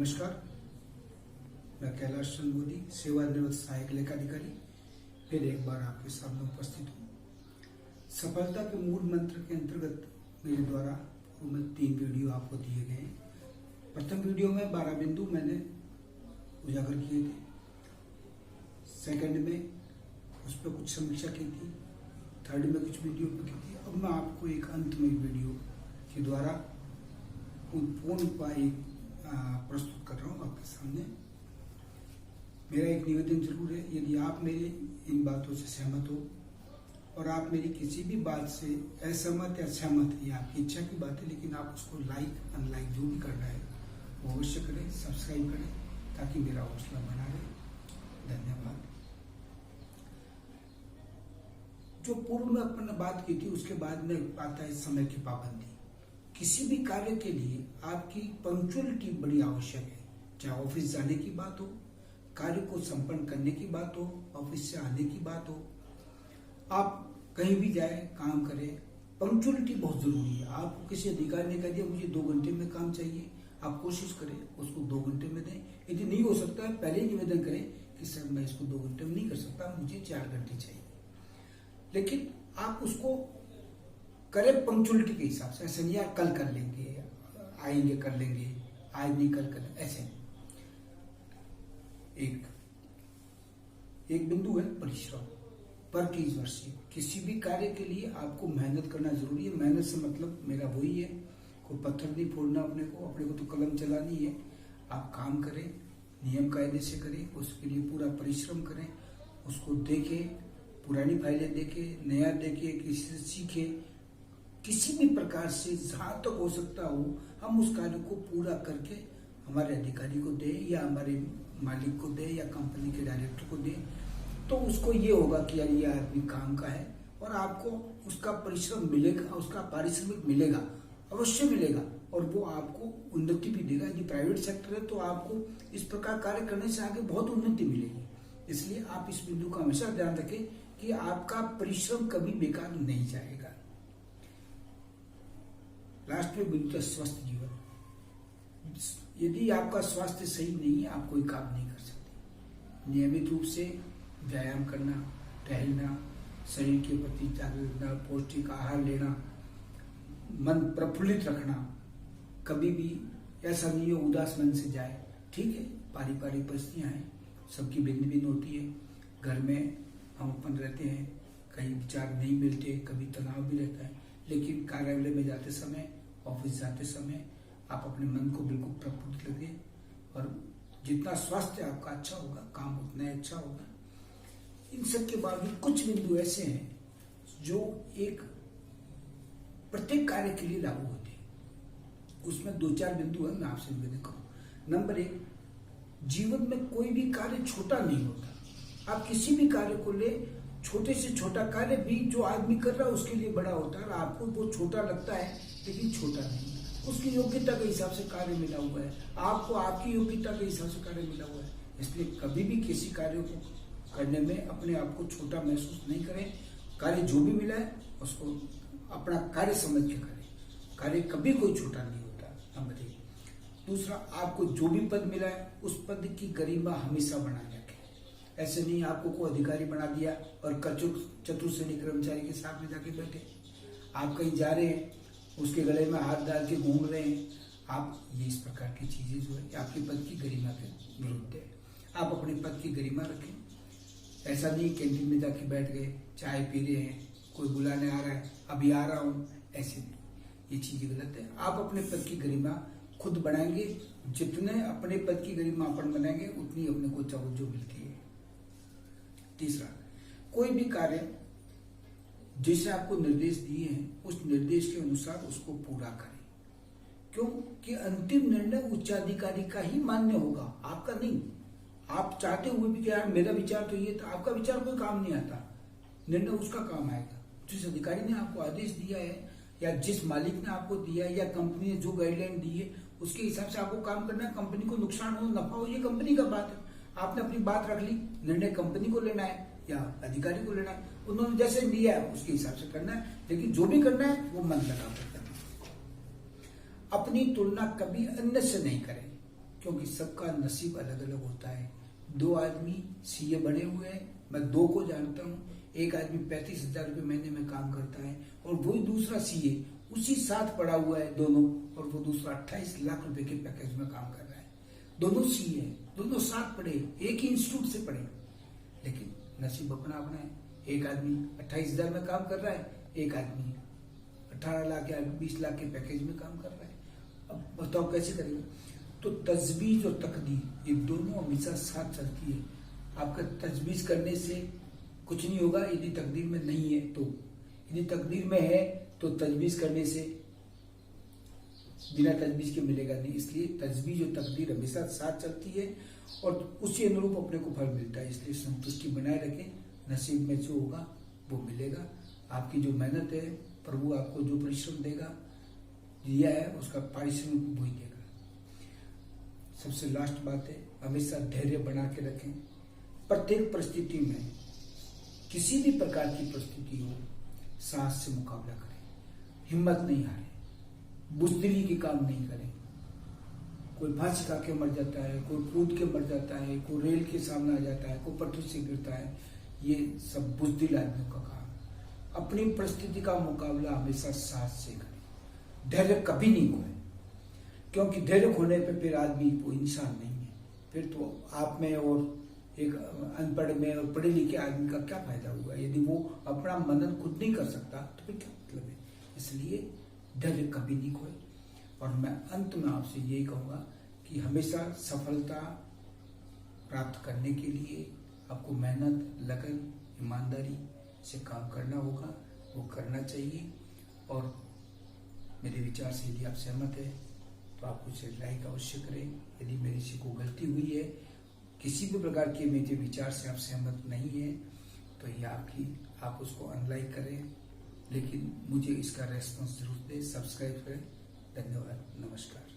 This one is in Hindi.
नमस्कार, मैं कैलाश चंद्र मोदी, सेवानिवृत्त सहायक लेखाधिकारी फिर एक बार आपके सामने उपस्थित हूँ। सफलता के मूल मंत्र के अंतर्गत मेरे द्वारा में 3 वीडियो आपको दिए गए हैं। प्रथम वीडियो में 12 बिंदु मैंने उजागर किए थे। सेकंड में उस पर कुछ समीक्षा की थी। थर्ड में कुछ वीडियो पर की थी। अब मैं आपको एक अंत में वीडियो के द्वारा पूर्ण उपाय प्रस्तुत कर रहा हूँ आपके सामने। मेरा एक निवेदन जरूर है, यदि आप मेरे इन बातों से सहमत हो और आप मेरी किसी भी बात से असहमत या सहमत, ये आपकी इच्छा की बात है, लेकिन आप उसको लाइक अनलाइक जो भी करना है वो अवश्य करें, सब्सक्राइब करें ताकि मेरा हौसला बना रहे। धन्यवाद। जो पूर्व में अपन ने बात की थी उसके बाद में आता है समय की पाबंदी। किसी भी कार्य के लिए आपकी पंक्चुअलिटी बड़ी आवश्यक है। चाहे ऑफिस जाने की बात हो, कार्य को संपन्न करने की बात हो, ऑफिस से आने की बात हो, आप कहीं भी जाए काम करें, पंक्चुअलिटी बहुत जरूरी है। आपको किसी अधिकारी ने कह दिया मुझे 2 घंटे में काम चाहिए, आप कोशिश करें उसको 2 घंटे में दें। यदि नहीं हो सकता है पहले ही निवेदन करें कि सर मैं इसको 2 घंटे में नहीं कर सकता, मुझे 4 घंटे चाहिए। लेकिन आप उसको करें पंक्चुअलिटी के हिसाब से। ऐसे नहीं यार कल कर लेंगे, आएंगे कर लेंगे, आज नहीं कल कर, ऐसे एक बिंदु है परिश्रम पर की वर्षी। किसी भी कार्य के लिए आपको मेहनत करना जरूरी है। मेहनत से मतलब मेरा वही है, कोई पत्थर नहीं फोड़ना अपने को तो कलम चलानी है। आप काम करें, नियम कायदे से करें, उसके लिए पूरा परिश्रम करें, उसको देखें, पुरानी फाइलें देखें, नया देखें, किसी से सीखें। किसी भी प्रकार से जहां तक हो सकता हो हम उस कार्य को पूरा करके हमारे अधिकारी को दें या हमारे मालिक को दें या कंपनी के डायरेक्टर को दें, तो उसको ये होगा कि यार ये आदमी काम का है और आपको उसका परिश्रम मिलेगा, उसका पारिश्रमिक मिलेगा, अवश्य मिलेगा और वो आपको उन्नति भी देगा। ये प्राइवेट सेक्टर है तो आपको इस प्रकार कार्य करने से आगे बहुत उन्नति मिलेगी। इसलिए आप इस बिंदु का हमेशा ध्यान रखें कि आपका परिश्रम कभी बेकार नहीं जाएगा। लास्ट में बिंदु है स्वस्थ जीवन। यदि आपका स्वास्थ्य सही नहीं है आप कोई काम नहीं कर सकते। नियमित रूप से व्यायाम करना, टहलना, शरीर के प्रति जागरूक रहना, पौष्टिक आहार लेना, मन प्रफुल्लित रखना, कभी भी ऐसा नहीं हो उदास मन से जाए। ठीक है, पारिवारिक परिस्थितियां हैं, सबकी भिन्न भिन्न होती है। घर में हम अपन रहते हैं, कई विचार नहीं मिलते, कभी तनाव भी रहता है, लेकिन कार्यालय में जाते समय, ऑफिस जाते समय आप अपने मन को बिल्कुल प्रफुल्लित रखें और जितना स्वास्थ्य आपका अच्छा होगा काम उतना ही अच्छा होगा। इन सब के बावजूद कुछ बिंदु ऐसे हैं जो एक प्रत्येक कार्य के लिए लागू होते हैं। उसमें 2-4 बिंदु है, मैं आपसे निवेदन करूं। नंबर 1, जीवन में कोई भी कार्य छोटा नहीं होता। आप किसी भी कार्य को ले, छोटे से छोटा कार्य भी जो आदमी कर रहा है उसके लिए बड़ा होता है और आपको वो छोटा लगता है लेकिन छोटा नहीं। उसकी योग्यता के हिसाब से कार्य मिला हुआ है, आपको आपकी योग्यता के हिसाब से कार्य मिला हुआ है। इसलिए कभी भी किसी कार्य को करने में अपने आप को छोटा महसूस नहीं करें। कार्य जो भी मिला है उसको अपना कार्य समझ के करें। कार्य कभी कोई छोटा नहीं होता। नंबर 1। दूसरा, आपको जो भी पद मिला है उस पद की गरिमा हमेशा बनाए रखें। ऐसे नहीं आपको कोई अधिकारी बना दिया और चतुर श्रेणी कर्मचारी के साथ में जाके बैठे। आप कहीं जा रहे हैं, उसके गले में हाथ डाल के घूम रहे हैं, आप ये इस प्रकार की चीजें जो है आपके पद की गरिमा के विरुद्ध है। आप अपने पद की गरिमा रखें। ऐसा नहीं कैंटीन में जाके बैठ गए, चाय पी रहे हैं, कोई बुलाने आ रहा है, अभी आ रहा हूं, ऐसे नहीं, ये चीजें गलत है। आप अपने पद की गरिमा खुद बनाएंगे। जितने अपने पद की गरिमा अपन बनाएंगे उतनी अपने को तवज्जो मिलती है। तीसरा, कोई भी कार्य जैसे आपको निर्देश दिए हैं उस निर्देश के अनुसार उसको पूरा करें, क्योंकि अंतिम निर्णय उच्चाधिकारी का ही मान्य होगा, आपका नहीं। आप चाहते हुए भी कि यार मेरा विचार तो ये था, आपका विचार कोई काम नहीं आता, निर्णय उसका काम आएगा। जिस अधिकारी ने आपको आदेश दिया है या जिस मालिक ने आपको दिया है या कंपनी ने जो गाइडलाइन दी है उसके हिसाब से आपको काम करना है। कंपनी को नुकसान हो नफा हो ये कंपनी का बात है, आपने अपनी बात रख ली, निर्णय कंपनी को लेना है या अधिकारी को लेना है। उन्होंने जैसे लिया है उसके हिसाब से करना है, लेकिन जो भी करना है वो मन लगा कर करना है। अपनी तुलना कभी अन्य से नहीं करें। क्योंकि सबका नसीब अलग अलग होता है। 2 आदमी सीए बने हुए हैं, मैं 2 को जानता हूँ। एक आदमी 35,000 रुपये महीने में काम करता है और वही दूसरा सीए उसी साथ पड़ा हुआ है दोनों, और वो दूसरा 28 लाख रुपए के पैकेज में काम कर रहा है। दोनों सीए हैं, दोनों साथ पढ़े, एक ही इंस्टीट्यूट से पढ़े, लेकिन नसीब अपना अपना है। एक आदमी 28,000 में काम कर रहा है, एक आदमी 18 लाख या 20 लाख के पैकेज में काम कर रहा है। अब बताओ कैसे करेगा? तो तजवीज और तकदीर ये दोनों हमेशा साथ चलती है। आपका तजवीज करने से कुछ नहीं होगा यदि तकदीर में नहीं है तो, यदि तकदीर में है तो तजवीज करने से बिना तजवीज के मिलेगा नहीं। इसलिए तजवीज और तकदीर हमेशा साथ चलती है और उसी अनुरूप अपने को फल मिलता है। इसलिए संतुष्टि बनाए रखें, नसीब में जो होगा वो मिलेगा। आपकी जो मेहनत है, प्रभु आपको जो परिश्रम देगा, दिया है, उसका पारिश्रमिक वही देगा। सबसे लास्ट बात है, हमेशा धैर्य बना के रखें। प्रत्येक परिस्थिति में, किसी भी प्रकार की परिस्थिति हो, साहस से मुकाबला करें, हिम्मत नहीं हारें, बुजदिली के काम नहीं करें। कोई फांसी खा के मर जाता है, कोई कूद के मर जाता है, कोई रेल के सामने आ जाता है, कोई पटरी से गिरता है, ये सब बुजदिल आदमियों का काम। अपनी परिस्थिति का मुकाबला हमेशा साहस से करें, धैर्य कभी नहीं खोए, क्योंकि धैर्य खोने पे फिर आदमी कोई इंसान नहीं है। फिर तो आप में और एक अनपढ़ में और पढ़े लिखे आदमी का क्या फायदा हुआ? यदि वो अपना मनन खुद नहीं कर सकता तो फिर क्या मतलब है? इसलिए धैर्य कभी नहीं खोए। और मैं अंत में आपसे यही कहूँगा कि हमेशा सफलता प्राप्त करने के लिए आपको मेहनत, लगन, ईमानदारी से काम करना होगा, वो करना चाहिए। और मेरे विचार से यदि आप सहमत है तो आप उसे लाइक अवश्य करें। यदि मेरी से कोई गलती हुई है, किसी भी प्रकार के मेरे विचार से आप सहमत नहीं है, तो ये आप उसको अनलाइक करें, लेकिन मुझे इसका रेस्पॉन्स जरूर दें, सब्सक्राइब करें। धन्यवाद, नमस्कार।